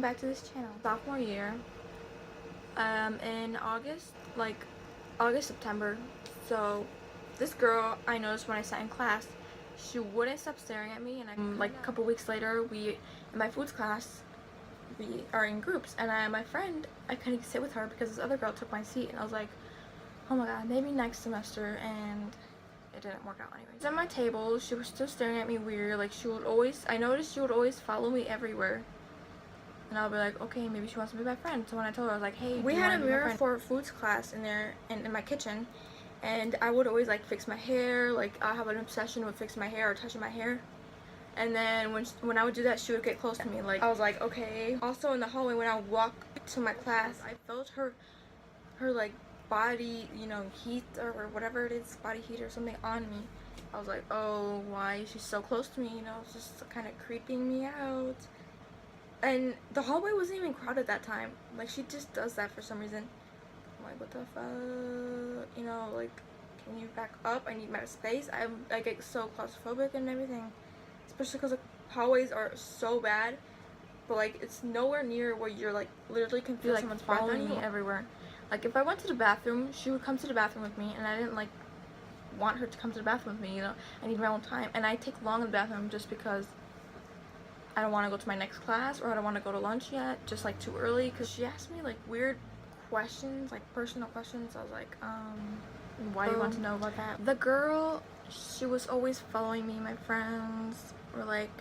welcome back to this channel. Sophomore year, in August, September. So this girl I noticed when I sat in class, she wouldn't stop staring at me, and like a couple weeks later, in my foods class, we are in groups, and my friend, I couldn't sit with her because this other girl took my seat, and I was like, oh my god, maybe next semester, and it didn't work out anyways. At my table, she was still staring at me weird. Like, I noticed she would always follow me everywhere. And I'll be like, okay, maybe she wants to be my friend. So when I told her, I was like, hey, we had a mirror for foods class in there, in my kitchen. And I would always, like, fix my hair. Like, I have an obsession with fixing my hair or touching my hair. And then when I would do that, she would get close to me. Like, I was like, okay. Also, in the hallway, when I would walk to my class, I felt her like, body, you know, heat or whatever it is, body heat or something on me. I was like, oh, why is she so close to me? You know, it's just kind of creeping me out. And the hallway wasn't even crowded that time. Like, she just does that for some reason. I'm like, what the fuck? You know, like, can you back up? I need my space. I get so claustrophobic and everything. Especially because the hallways are so bad. But, like, it's nowhere near where you're, like, literally can feel like someone's following me everywhere. Like, if I went to the bathroom, she would come to the bathroom with me, and I didn't, like, want her to come to the bathroom with me, you know? I need my own time. And I take long in the bathroom just because I don't want to go to my next class, or I don't want to go to lunch yet, just, like, too early. Because she asked me, like, weird questions, like, personal questions. I was like, why do you want to know about that? The girl, she was always following me. My friends were, like,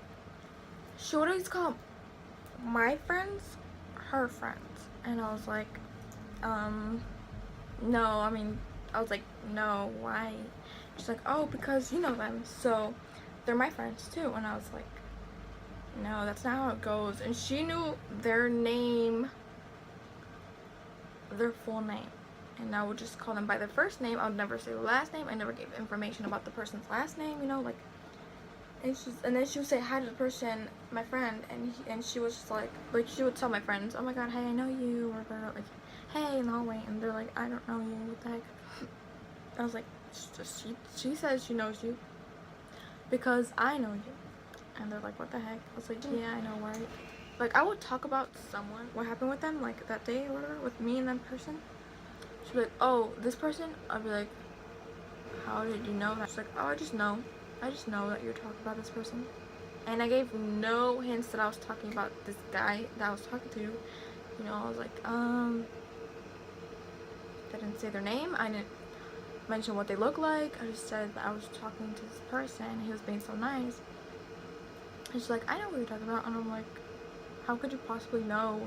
she would always call my friends her friends. And I was like, no, I mean, I was like, no, why? She's like, oh, because you know them, so they're my friends too. And I was like, no, that's not how it goes. And she knew their name, their full name, and I would just call them by their first name. I would never say the last name. I never gave information about the person's last name, you know, like. And then she would say hi to the person, my friend, and she was just like she would tell my friends, oh my god, hey, I know you, or like, hey, in the hallway, and they're like, I don't know you, what the heck. I was like, she says she knows you because I know you. And they're like, what the heck? I was like, yeah, I know, right? Like, I would talk about someone, what happened with them, like, that day or whatever, with me and that person. She'd be like, oh, this person? I'd be like, how did you know that? She's like, oh, I just know that you're talking about this person. And I gave no hints that I was talking about this guy that I was talking to. You know, I was like, I didn't say their name. I didn't mention what they look like. I just said that I was talking to this person. He was being so nice. And she's like, I know what you're talking about. And I'm like, how could you possibly know?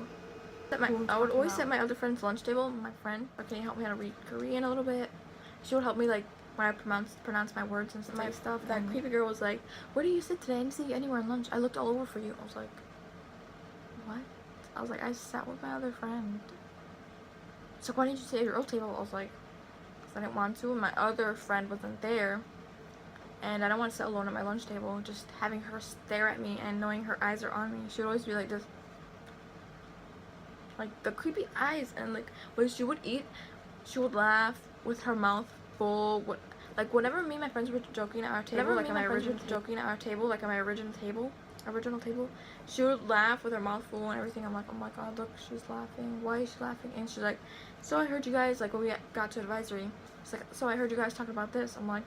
I would always sit at my other friend's lunch table. My friend, can you help me how to read Korean a little bit? She would help me, like, when I pronounce my words and stuff. That creepy girl was like, where do you sit today? I didn't see you anywhere at lunch. I looked all over for you. I was like, what? I was like, I sat with my other friend. So why didn't you sit at your old table? I was like, because I didn't want to, and my other friend wasn't there. And I don't want to sit alone at my lunch table. Just having her stare at me and knowing her eyes are on me. She would always be like this. Like, the creepy eyes. And, like, when she would eat, she would laugh with her mouth full. Like, whenever me and my friends were joking at our table, like, at my original table, she would laugh with her mouth full and everything. I'm like, oh my god, look, she's laughing. Why is she laughing? And she's like, so I heard you guys, like, when we got to advisory, she's like, so I heard you guys talking about this. I'm like,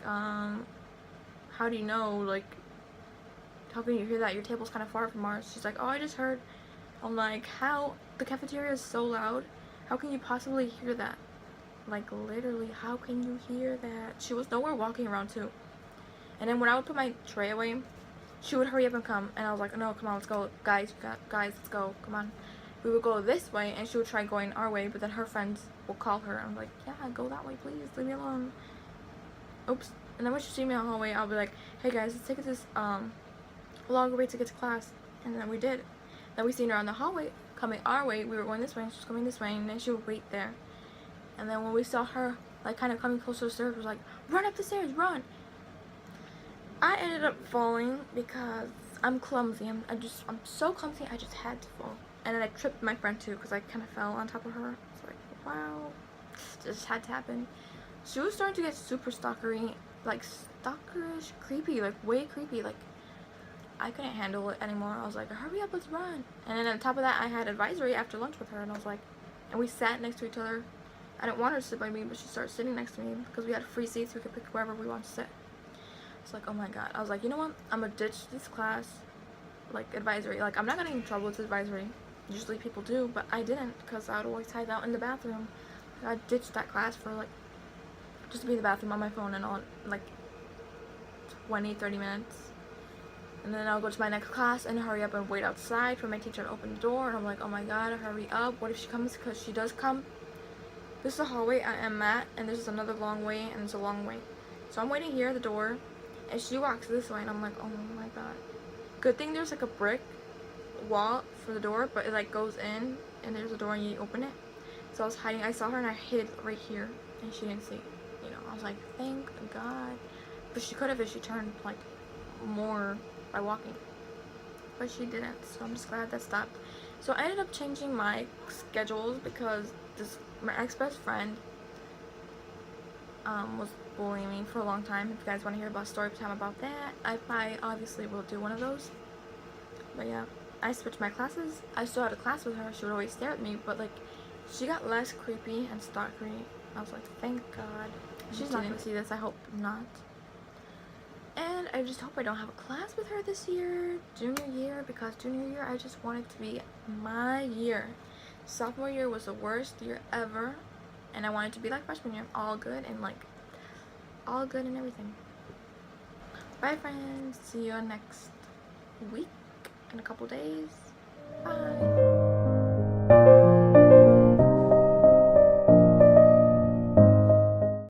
how do you know? Like, how can you hear that? Your table's kind of far from ours. She's like, oh, I just heard. I'm like, how? The cafeteria is so loud. How can you possibly hear that? Like, literally, how can you hear that? She was nowhere walking around too. And then when I would put my tray away, she would hurry up and come. And I was like, no, come on, let's go. Guys, let's go. Come on. We would go this way, and she would try going our way, but then her friends will call her. I'm like, yeah, go that way, please. Leave me alone. Oops. And then when she see me on the hallway, I'll be like, hey guys, let's take this longer way to get to class. And then we did. Then we seen her on the hallway coming our way. We were going this way, and she was coming this way, and then she would wait there. And then when we saw her, like, kind of coming closer to the stairs, we was like, run up the stairs, run. I ended up falling because I'm clumsy. I'm so clumsy, I just had to fall. And then I tripped my friend too because I kind of fell on top of her. It's like, wow, it just had to happen. She was starting to get super stalkery, like, stalkerish, creepy, like, way creepy. Like, I couldn't handle it anymore. I was like, hurry up, let's run. And then on top of that, I had advisory after lunch with her, and I was like, and we sat next to each other. I didn't want her to sit by me, but she started sitting next to me because we had free seats. We could pick wherever we want to sit. It's like, oh my god. I was like, you know what? I'm gonna ditch this class, like advisory. Like, I'm not gonna get in trouble with advisory. Usually people do, but I didn't because I would always hide out in the bathroom. I ditched that class for like just to be in the bathroom on my phone and all like 20-30 minutes. And then I'll go to my next class and hurry up and wait outside for my teacher to open the door. And I'm like, oh my god, hurry up. What if she comes? Because she does come. This is the hallway I am at, and this is another long way, and it's a long way. So I'm waiting here at the door, and she walks this way, and I'm like, oh my god. Good thing there's like a brick wall for the door, but it like goes in, and there's a door, and you open it. So I was hiding. I saw her, and I hid right here, and she didn't see. You know, I was like, thank god. But she could have if she turned like more by walking, but she didn't, so I'm just glad that stopped. So I ended up changing my schedules because my ex-best friend was bullying me for a long time. If you guys want to hear about story time about that, I obviously will do one of those. But yeah, I switched my classes. I still had a class with her. She would always stare at me, but like she got less creepy and stalkery. I was like, thank god. She's not gonna see this. I hope not. And I just hope I don't have a class with her this year, junior year, because junior year I just want it to be my year. Sophomore year was the worst year ever, and I want it to be like freshman year, all good and like all good and everything. Bye friends, see you next week in a couple days. Bye.